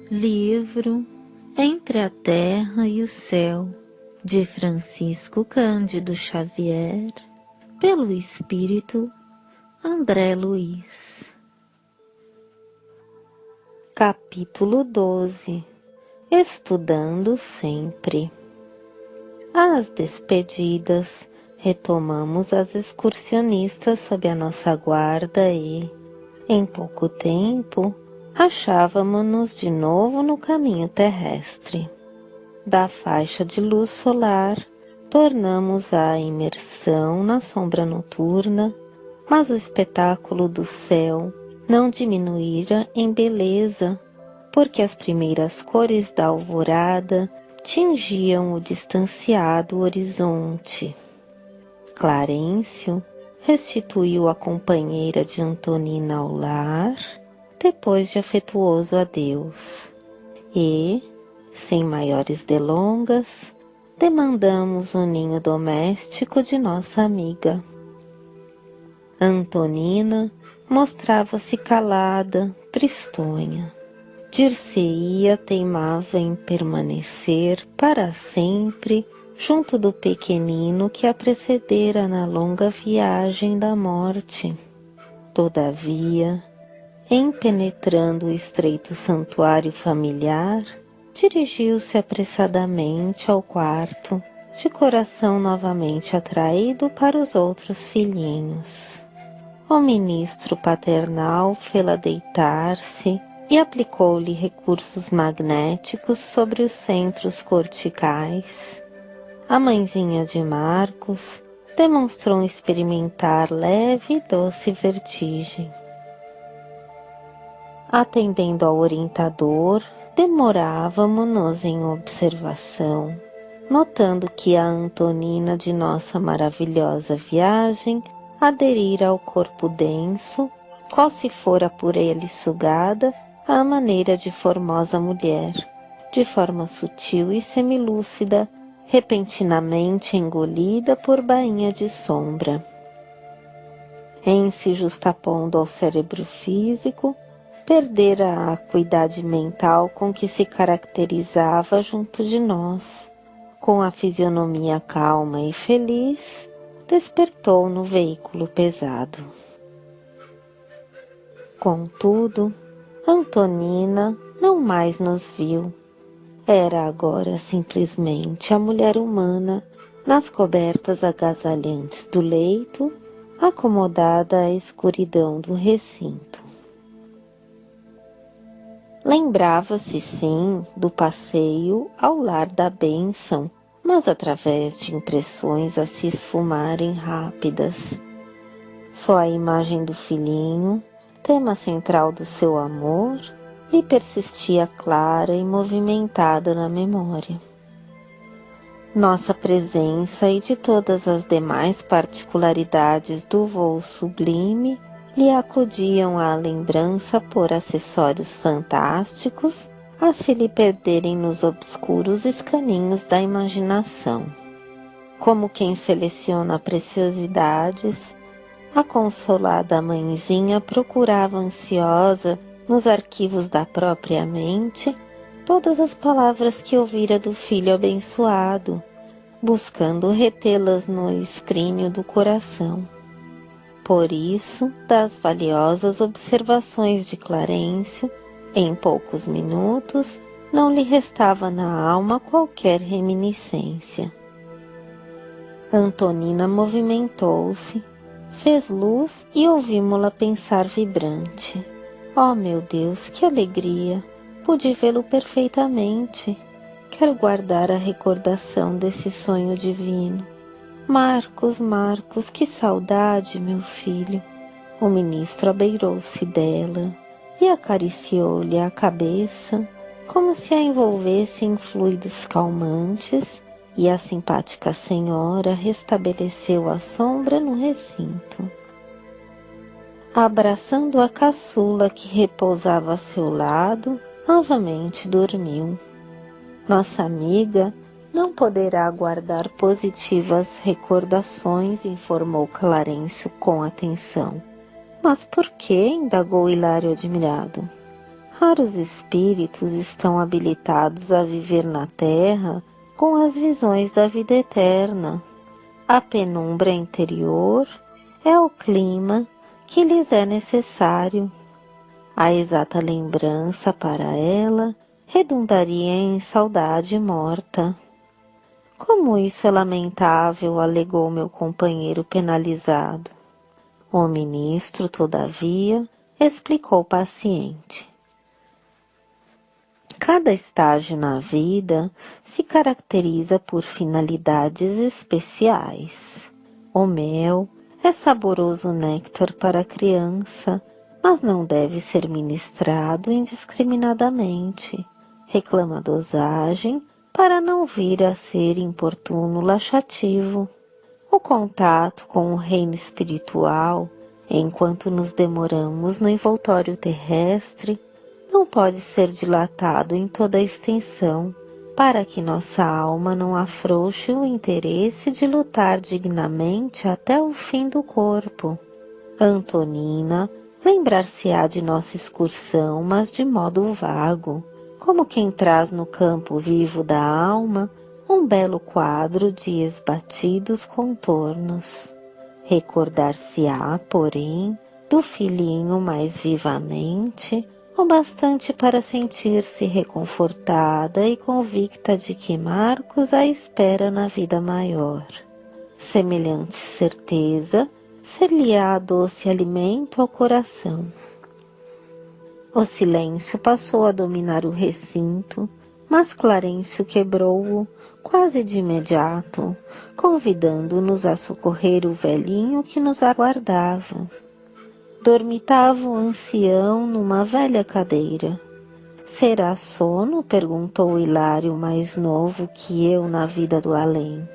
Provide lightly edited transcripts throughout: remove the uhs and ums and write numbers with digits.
Livro Entre a Terra e o Céu, de Francisco Cândido Xavier, pelo Espírito André Luiz. Capítulo 12. Estudando sempre. Às despedidas, retomamos as excursionistas sob a nossa guarda e, em pouco tempo, achávamo-nos de novo no caminho terrestre. Da faixa de luz solar, tornamos à imersão na sombra noturna, mas o espetáculo do céu não diminuíra em beleza, porque as primeiras cores da alvorada tingiam o distanciado horizonte. Clarencio restituiu a companheira de Antonina ao lar, depois de afetuoso adeus, e, sem maiores delongas, demandamos o ninho doméstico de nossa amiga. Antonina mostrava-se calada, tristonha. Dirceia teimava em permanecer para sempre junto do pequenino que a precedera na longa viagem da morte. Todavia, em penetrando o estreito santuário familiar, dirigiu-se apressadamente ao quarto, de coração novamente atraído para os outros filhinhos. O ministro paternal fê-la deitar-se e aplicou-lhe recursos magnéticos sobre os centros corticais. A mãezinha de Marcos demonstrou experimentar leve e doce vertigem. Atendendo ao orientador, demorávamo-nos em observação, notando que a Antonina de nossa maravilhosa viagem aderira ao corpo denso, qual se fora por ele sugada à maneira de formosa mulher, de forma sutil e semilúcida, repentinamente engolida por bainha de sombra. Em se justapondo ao cérebro físico, perdera a acuidade mental com que se caracterizava junto de nós. Com a fisionomia calma e feliz, despertou no veículo pesado. Contudo, Antonina não mais nos viu. Era agora simplesmente a mulher humana nas cobertas agasalhantes do leito, acomodada à escuridão do recinto. Lembrava-se, sim, do passeio ao lar da bênção, mas através de impressões a se esfumarem rápidas. Só a imagem do filhinho, tema central do seu amor, lhe persistia clara e movimentada na memória. Nossa presença e de todas as demais particularidades do voo sublime lhe acudiam à lembrança por acessórios fantásticos a se lhe perderem nos obscuros escaninhos da imaginação. Como quem seleciona preciosidades, a consolada mãezinha procurava ansiosa nos arquivos da própria mente todas as palavras que ouvira do filho abençoado, buscando retê-las no escrínio do coração. Por isso, das valiosas observações de Clarencio, em poucos minutos, não lhe restava na alma qualquer reminiscência. Antonina movimentou-se, fez luz e ouvimo-la pensar vibrante. Oh, meu Deus, que alegria! Pude vê-lo perfeitamente. Quero guardar a recordação desse sonho divino. Marcos, Marcos, que saudade, meu filho. O ministro abeirou-se dela e acariciou-lhe a cabeça, como se a envolvesse em fluidos calmantes, e a simpática senhora restabeleceu a sombra no recinto. Abraçando a caçula que repousava a seu lado, novamente dormiu. Nossa amiga não poderá guardar positivas recordações, informou Clarencio com atenção. Mas por que? Indagou Hilário admirado. Raros espíritos estão habilitados a viver na Terra com as visões da vida eterna. A penumbra interior é o clima que lhes é necessário. A exata lembrança para ela redundaria em saudade morta. Como isso é lamentável, alegou meu companheiro penalizado. O ministro, todavia, explicou paciente. Cada estágio na vida se caracteriza por finalidades especiais. O mel é saboroso néctar para a criança, mas não deve ser ministrado indiscriminadamente. Reclama dosagem para não vir a ser importuno laxativo. O contato com o reino espiritual, enquanto nos demoramos no envoltório terrestre, não pode ser dilatado em toda a extensão, para que nossa alma não afrouxe o interesse de lutar dignamente até o fim do corpo. Antonina lembrar-se-á de nossa excursão, mas de modo vago, como quem traz no campo vivo da alma um belo quadro de esbatidos contornos. Recordar-se-á, porém, do filhinho mais vivamente, o bastante para sentir-se reconfortada e convicta de que Marcos a espera na vida maior. Semelhante certeza ser-lhe-á doce alimento ao coração. O silêncio passou a dominar o recinto, mas Clarencio quebrou-o quase de imediato, convidando-nos a socorrer o velhinho que nos aguardava. Dormitava o ancião numa velha cadeira. Será sono? Perguntou Hilário, mais novo que eu na vida do além.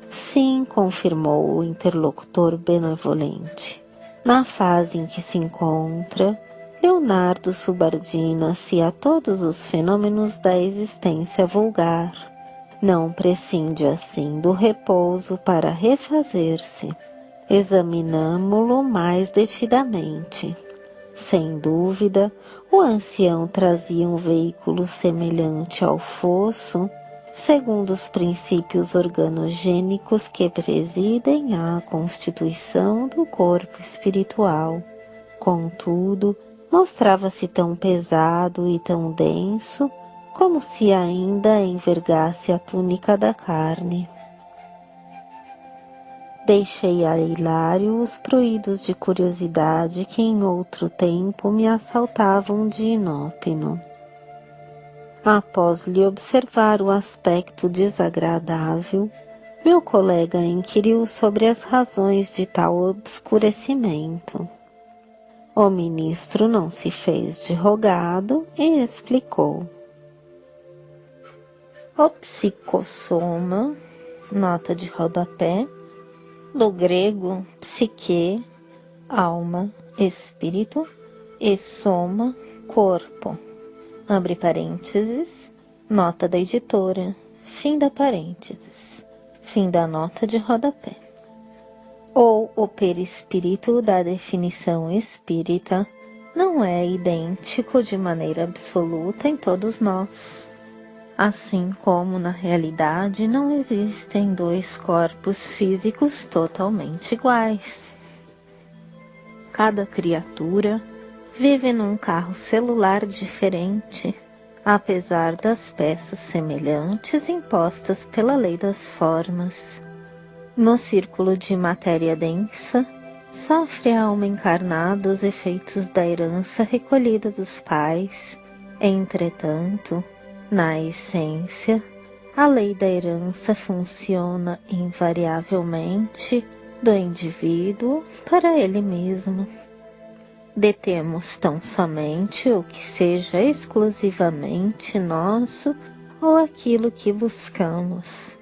Sim, confirmou o interlocutor benevolente. Na fase em que se encontra, Leonardo subordina-se a todos os fenômenos da existência vulgar. Não prescinde assim do repouso para refazer-se. Examinamo-lo mais detidamente. Sem dúvida, o ancião trazia um veículo semelhante ao fosso, segundo os princípios organogênicos que presidem à constituição do corpo espiritual. Contudo, mostrava-se tão pesado e tão denso, como se ainda envergasse a túnica da carne. Deixei a Hilário os pruídos de curiosidade que em outro tempo me assaltavam de inópino. Após lhe observar o aspecto desagradável, meu colega inquiriu sobre as razões de tal obscurecimento. O ministro não se fez de rogado e explicou. O psicossoma, nota de rodapé, do grego psique, alma, espírito, e soma, corpo. Abre parênteses, nota da editora, fim da parênteses, fim da nota de rodapé. Ou o perispírito da definição espírita não é idêntico de maneira absoluta em todos nós. Assim como na realidade não existem dois corpos físicos totalmente iguais. Cada criatura vive num carro celular diferente, apesar das peças semelhantes impostas pela lei das formas. No círculo de matéria densa, sofre a alma encarnada os efeitos da herança recolhida dos pais. Entretanto, na essência, a lei da herança funciona invariavelmente do indivíduo para ele mesmo. Detemos tão somente o que seja exclusivamente nosso ou aquilo que buscamos.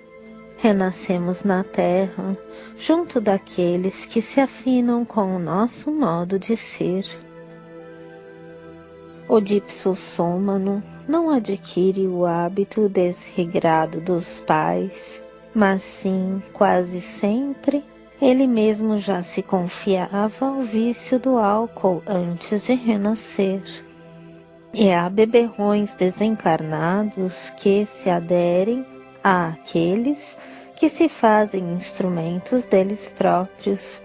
Renascemos na terra, junto daqueles que se afinam com o nosso modo de ser. O dipsossômano não adquire o hábito desregrado dos pais, mas sim, quase sempre, ele mesmo já se confiava ao vício do álcool antes de renascer. e há beberrões desencarnados que se aderem àqueles que se fazem instrumentos deles próprios.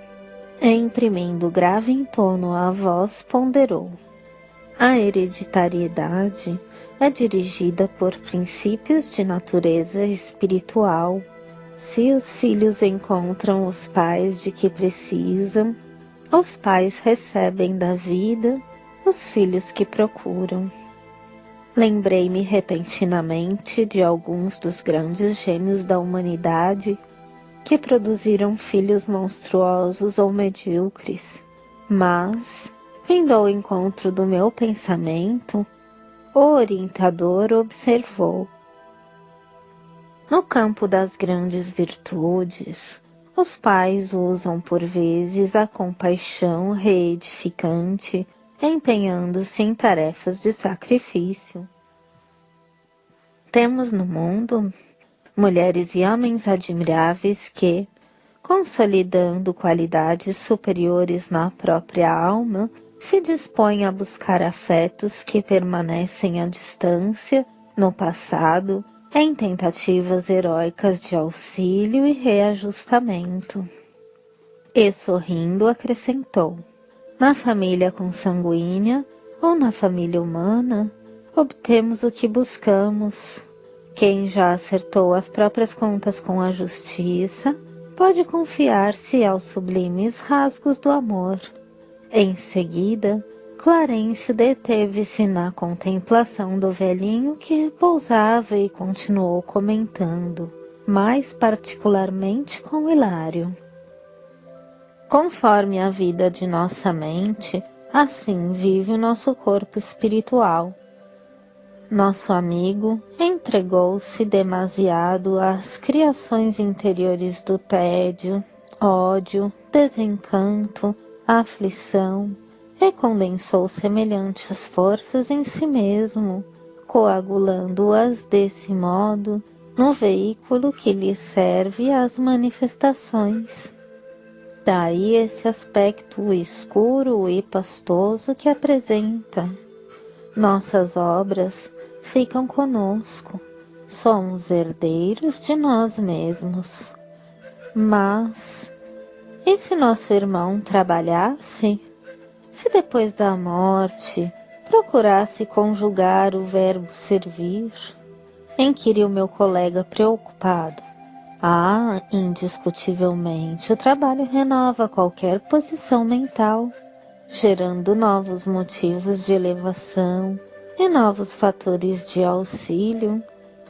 E, imprimindo grave em tono a voz, ponderou: a hereditariedade é dirigida por princípios de natureza espiritual. Se os filhos encontram os pais de que precisam, os pais recebem da vida os filhos que procuram. Lembrei-me repentinamente de alguns dos grandes gênios da humanidade que produziram filhos monstruosos ou medíocres, mas, vindo ao encontro do meu pensamento, o orientador observou: no campo das grandes virtudes, os pais usam por vezes a compaixão reedificante, empenhando-se em tarefas de sacrifício. Temos no mundo mulheres e homens admiráveis que, consolidando qualidades superiores na própria alma, se dispõem a buscar afetos que permanecem à distância no passado, em tentativas heróicas de auxílio e reajustamento. E, sorrindo, acrescentou: na família consanguínea ou na família humana, obtemos o que buscamos. Quem já acertou as próprias contas com a justiça, pode confiar-se aos sublimes rasgos do amor. Em seguida, Clarencio deteve-se na contemplação do velhinho que repousava e continuou comentando, mais particularmente com Hilário: conforme a vida de nossa mente, assim vive o nosso corpo espiritual. Nosso amigo entregou-se demasiado às criações interiores do tédio, ódio, desencanto, aflição, e condensou semelhantes forças em si mesmo, coagulando-as desse modo no veículo que lhe serve às manifestações. Daí esse aspecto escuro e pastoso que apresenta. Nossas obras ficam conosco, somos herdeiros de nós mesmos. Mas, e se nosso irmão trabalhasse? Se depois da morte procurasse conjugar o verbo servir? Inquiriu meu colega preocupado. Ah, indiscutivelmente, o trabalho renova qualquer posição mental, gerando novos motivos de elevação e novos fatores de auxílio.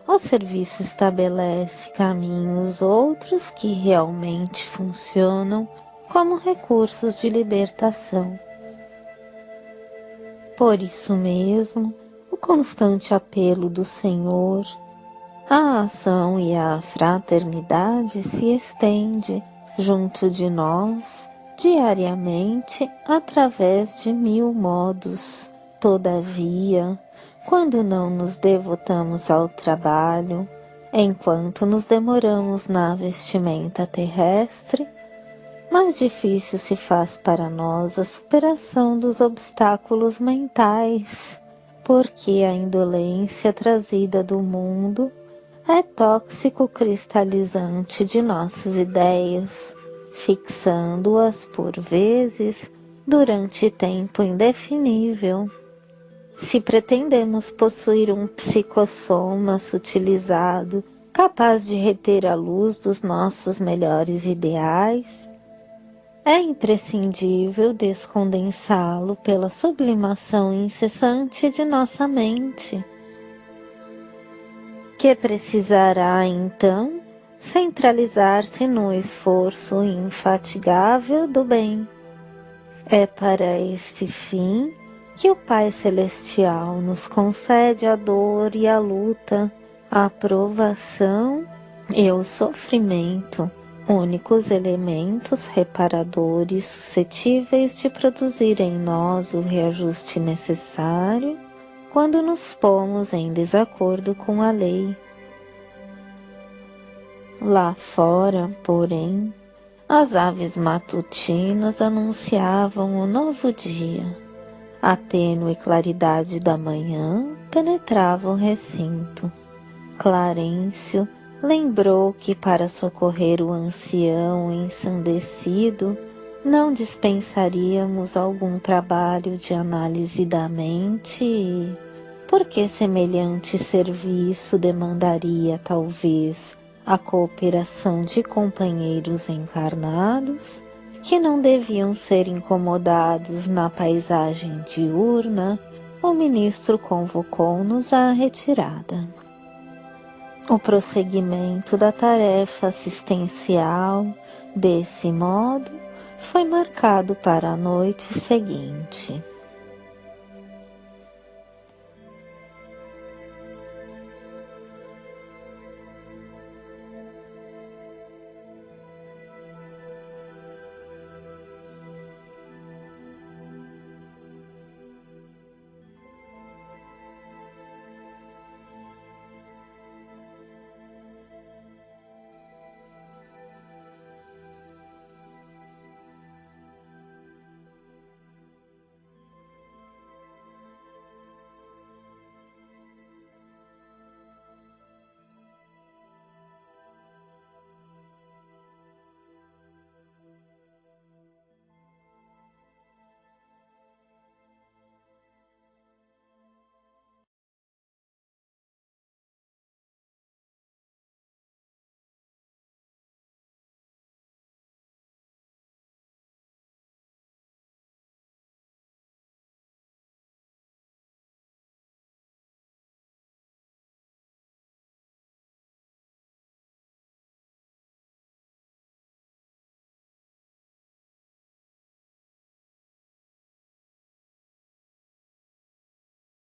O serviço estabelece caminhos outros que realmente funcionam como recursos de libertação. Por isso mesmo, o constante apelo do Senhor à ação e à fraternidade se estende junto de nós diariamente através de 1000 modos. Todavia, quando não nos devotamos ao trabalho, enquanto nos demoramos na vestimenta terrestre, mais difícil se faz para nós a superação dos obstáculos mentais, porque a indolência trazida do mundo é tóxico cristalizante de nossas ideias, fixando-as por vezes durante tempo indefinível. Se pretendemos possuir um psicossoma sutilizado, capaz de reter a luz dos nossos melhores ideais, é imprescindível descondensá-lo pela sublimação incessante de nossa mente, que precisará então centralizar-se no esforço infatigável do bem. É para esse fim que o Pai Celestial nos concede a dor e a luta, a provação e o sofrimento, únicos elementos reparadores suscetíveis de produzir em nós o reajuste necessário quando nos pomos em desacordo com a lei. Lá fora, porém, as aves matutinas anunciavam o novo dia. A tênue claridade da manhã penetrava o recinto. Clarencio lembrou que para socorrer o ancião ensandecido, não dispensaríamos algum trabalho de análise da mente, porque semelhante serviço demandaria talvez a cooperação de companheiros encarnados, que não deviam ser incomodados na paisagem diurna. O ministro convocou-nos à retirada. O prosseguimento da tarefa assistencial, desse modo, foi marcado para a noite seguinte.